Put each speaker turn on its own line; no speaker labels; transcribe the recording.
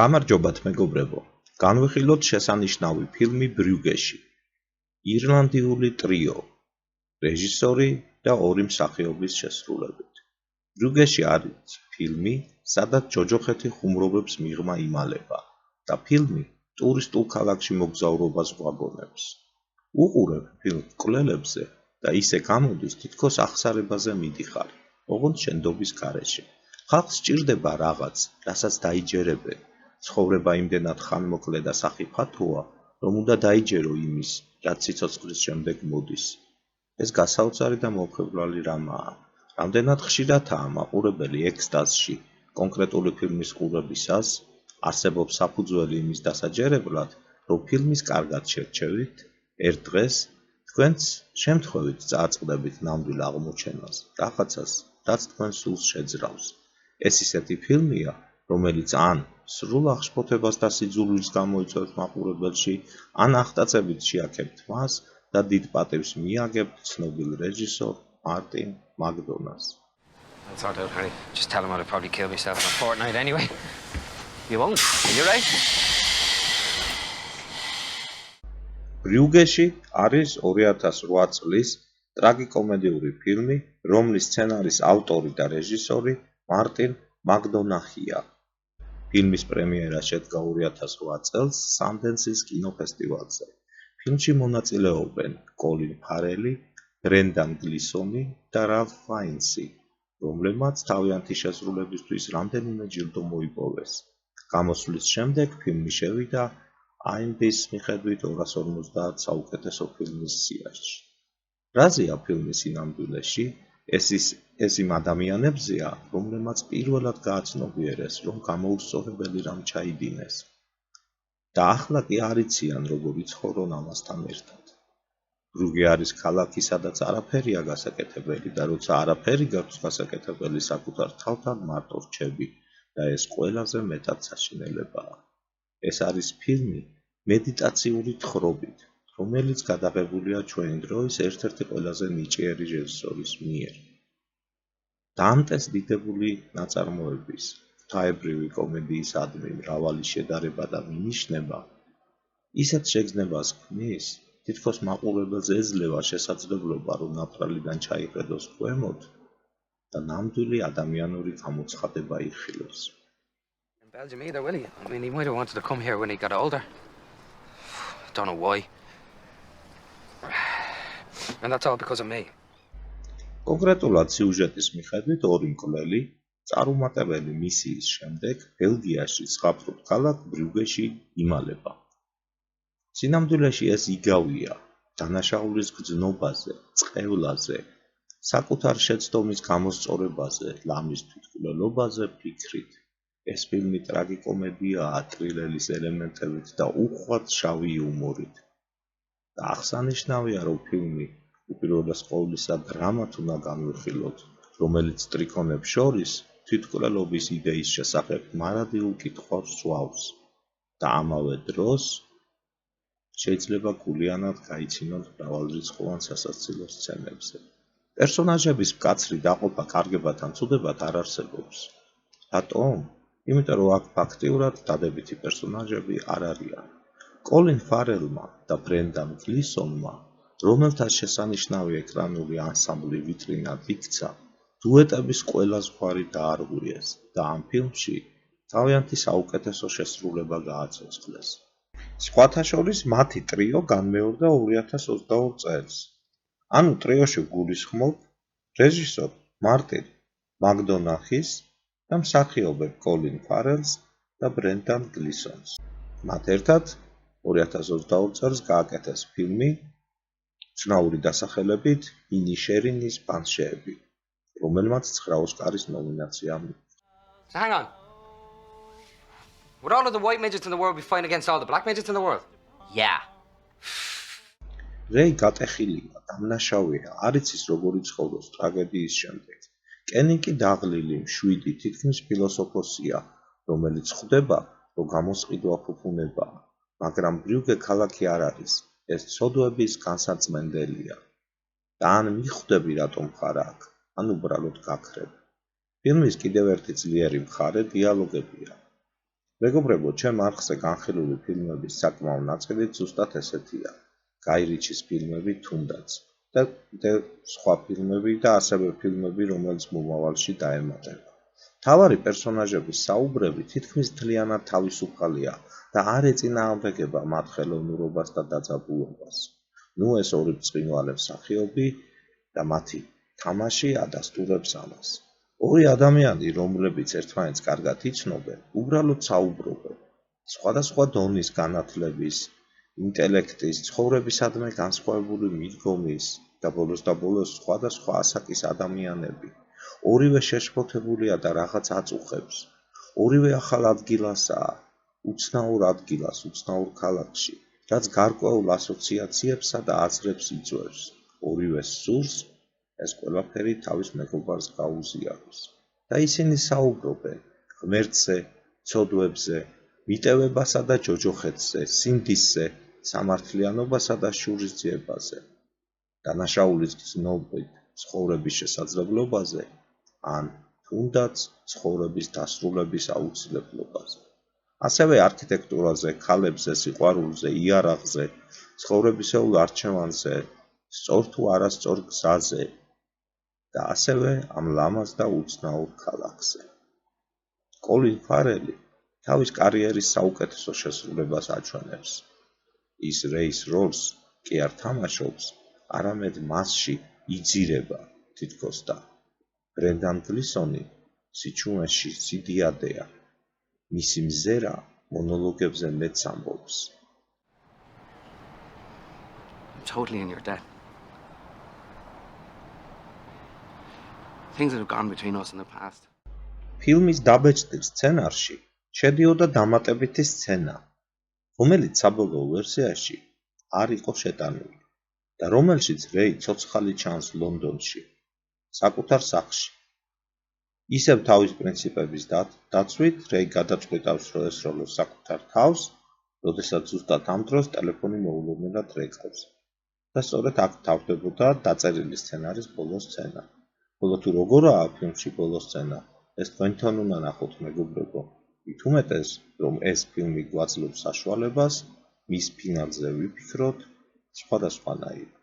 გამარჯობათ მეგობრებო, განვიხილოთ შესანიშნავი ფილმი ბრიუგეში. ირლანდიული ტრიო, რეჟისორი და ორი მსახიობის შესრულებით. ბრიუგეში არის ფილმი, სადაც ჯოჯოხეთი ხუმრობებს მიღმა იმალება და ფილმი ტურისტულ ქალაქში მოგზაურობას გვაგონებს. უყურებ ფილმ მკვლელებზე და ისე გამოდის, თითქოს აღსარებაზე მიდიხარ, ოღონდ შენდობის გარეშე. ხალხს სჭირდება რაღაც, რასაც დაიჯერებენ. ცხოვრება იმდენად ხანმოკლე და სახიფათოა, რომ უნდა დაიჯერო იმის, რაც სიცოცხლის შემდეგ მოდის. ეს გასაოცარი და მომხიბლავი რამაა. რამდენად ხშირადაა მაყურებელი ექსტაზში კონკრეტული ფილმის ყურებისას, არსებობს საფუძველი იმის დასაჯერებლად, რომ ფილმის კარგად შერჩევით, ერთ დღეს თქვენც შემთხვევით წააწყდებით ნამდვილ აღმოჩენას, რაღაცას, რაც თქვენ სულს შეძრავს. ეს ისეთი ფილმია, რომელიც ან სრულ აღშფოთებას და სიძულვილს გამოიწვევს მაყურებელში, ან აღტაცებით შეაქებთ მას და დიდ პატივს მიაგებთ ცნობილ რეჟისორ მარტინ მაკდონას.
I'll sort out, honey. Just tell him I'll probably kill myself in a fortnight anyway. You won't, are you right?
ბრიუგეში არის 2008 წლის ტრაგიკომედიური ფილმი, რომლის სცენარის ავტორი და რეჟისორი მარტინ მაკდონახია. ფილმის პრემიერა შედგა 2008 წელს სანდენსის კინოფესტივალზე. ფილმში მონაწილეობენ კოლინ ფარელი, ბრენდან გლისონი და რალფ ფაინსი, რომლებმაც თავიანთი შესრულებისთვის რამდენიმე ჯილდო მოიპოვეს. გამოსვლის შემდეგ ფილმი შევიდა IMDb-ის მიხედვით 250 საუკეთესო ფილმის სიაში. რაზეა ფილმი სინამდვილეში? ეს იმ ადამიანებზეა, რომლებმაც პირველად გააცნობიერეს, რომ გამოუსწორებელი რამ ჩაიდინეს. და ახლა კი არ იციან, როგორ იცხოვრონ ამასთან ერთად. ბრიუგე არის ქალაქი, სადაც არაფერია გასაკეთებელი და როცა არაფერი გაქვს გასაკეთებელი, საკუთარ თავთან მარტო რჩები და ეს ყველაზე მეტად საშინელებაა. ეს არის ფილმი მედიტაციური თხრობით, რომელიც გადაღებულია ჩვენი დროის ერთ-ერთი ყველაზე ნიჭიერი რეჟისორის მიერ. დანტეს დიდებული ნაწარმოების, ღვთაებრივი კომედიისადმი მრავალი შედარება და მინიშნება, ისეთ შეგრძნებას ქმნის, თითქოს მაყურებელს ეძლევა შესაძლებლობა, რომ ნაპრალიდან ჩაიხედოს ქვემოთ და ნამდვილი ადამიანური გამოცხადება იხილოს.
In Belgium either, will he? I mean, he might have wanted to come here when he got older. Don't know why. And that's all because of me.
კონკრეტულად სიუჟეტის მიხედვით ორი მკვლელი წარუმატებელი მისიის შემდეგ ბელგიაში ზღაპრულ ქალაქ ბრიუგეში იმალება. სინამდვილეში ეს იგავია დანაშაულის გრძნობაზე, წყევლაზე, საკუთარ შეცდომის გამოსწორებაზე, ლამის თვითმკვლელობაზე ფიქრით. ეს ფილმი ტრაგიკომედიაა ტრილერის ელემენტებით და უხვად შავი იუმორით. და აღსანიშნავია, რომ ფილმი უპირველეს ყოვლისა დრამათ უნდა განვიხილოთ, რომელიც ტრიქონებს შორის თვითმკვლელობის იდეის შესახებ მარადილ კითხვას სვავს და ამავე დროს შეიძლება გულიანად გაიცინოთ მრავალრიცხოვან სასაცილო სცენებზე. პერსონაჟების მკაცრი დაყოფა კარგებად ან ცუდებად არ არსებობს. რატომ? იმიტომ რომ აქ ფაქტიურად დადებითი პერსონაჟები არ არიან. კოლინ ფარელმა და ბრენდან გლისონმა, რომელთაც შესანიშნავი ეკრანული ანსამბლი ვიტრინად იქცა, დუეტების ყველა ზღვარი დაარღვიეს და ამ ფილმში თავიანთი საუკეთესო შესრულება გააცოცხლეს. სხვათა შორის მათი ტრიო განმეორდა 2022 წელს. ანუ ტრიოში გულისხმობ რეჟისორ მარტინ მაკდონახის და მსახიობებ კოლინ ფარელს და ბრენდან გლისონს. მათ ერთად 2022 წელს გააკეთეს ფილმი ცნაური დასახელებით ინიშერინის ბანშეები, რომელმაც 9 ოსკარის ნომინაცია მიიღო.
So hang on. Would all of the white midgets in the world be fighting against all the black midgets in the world? Yeah.
რეი გატეხილია, დამნაშავეა, არ იცის როგორ იცხოვროს ტრაგედიის შემდეგ. კენი კი დაღლილი, მშვიდი, თითქმის ფილოსოფოსია, რომელიც ხვდება, რომ გამოსყიდვა ფუფუნებაა, მაგრამ ბრიუგე ქალაქი არ არის, ეს ცოდვების განსაწმენდელია. და ან მიხვდები რატომ ხარ აქ, ან უბრალოდ გაქრებ. ფილმის კიდევ ერთი ძლიერი მხარე დიალოგებია. მეგობრებო, ჩემ არხზე განხილული ფილმების საკმაო ნაწილიც ზუსტად ესეთია. გაი რიჩის ფილმები თუნდაც და სხვა ფილმები და ასევე ფილმები, რომელიც მომავალში დაემატება. მთავარი პერსონაჟების საუბრები თითქმის მთლიანად თავისუფალია და არ ეწინააღმდეგება მათ ხელოვნურობას და დაძაბულობას. ნუ ეს ორი ბრწყინვალე მსახიობი და მათი თამაში ადასტურებს ამას. ორი ადამიანი, რომლებიც ერთმანეთს კარგად იცნობენ, უბრალოდ საუბრობენ. სხვადასხვა დონის განათლების, ინტელექტის, ცხოვრებისადმი განსხვავებული მიდგომის და ბოლოს სხვადასხვა ასაკის ადამიანები. ორივე შეშფოთებულია და რაღაც აწუხებს. ორივე ახალ ადგილასაა, უცნაურ ადგილას, უცნაურ ქალაქში, რაც გარკვეულ ასოციაციებსა და აზრებს იწვევს. ორივე სურს ეს ყველაფერი თავის მეგობარს გაუზიაროს. და ისინი საუბრობენ ღმერთზე, ცოდვებზე, მიტევებასა და ჯოჯოხეთზე, სინდისზე, სამართლიანობასა და შურისძიებაზე, დანაშაულის გრძნობით ცხოვრების შესაძლებლობაზე, ან თუნდაც ცხოვრების დასრულების აუცილებლობაზე. ასევე არქიტექტურაზე, ქალებზე, სიყვარულზე, იარაღზე, ცხოვრებისეულ არჩევანზე, სწორ თუ არასწორ გზაზე და ასევე ამ ლამაზ და უცნაურ ქალაქზე. კოლინ ფარელი თავის კარიერის საუკეთესო შესრულებას აჩვენებს. ის რეის როლს კი არ თამაშობს, არამედ მასში იძირება თითქოს და ბრენდან გლისონი სიჩუმეში სიდიადეა. მისი მზერა მონოლოგებზე მეც ამბობს.
I'm totally in your debt. Things that have gone between us in the past.
ფილმის დაბეჭდილ სცენარში შედიოდა დამატებითი სცენა, რომელიც საბოლოო ვერსიაში არ იყო შეტანილი და რომელშიც რეი ცოცხალი ჩანს ლონდონში, საკუთარ სახლში. ისევ თავის პრინციპების დაცვით, რეი გადაწყვიტავს, რომ ესროლოს საკუთარ თავს, როდესაც ზუსტად ამ დროს ტელეფონი მოულოდნელად რეკავს. და სწორედ აქ თავდებოდა დაწერილი სცენარის ბოლო სცენა. ბოლო თუ როგორაა ფილმში ბოლო სცენა, ეს თქვენთან უნდა ნახოთ, მეგობრებო. მით უმეტეს, რომ ეს ფილმი გვაძლევს საშუალებას მის ფინალზე ვიფიქროთ სხვადასხვანაირად.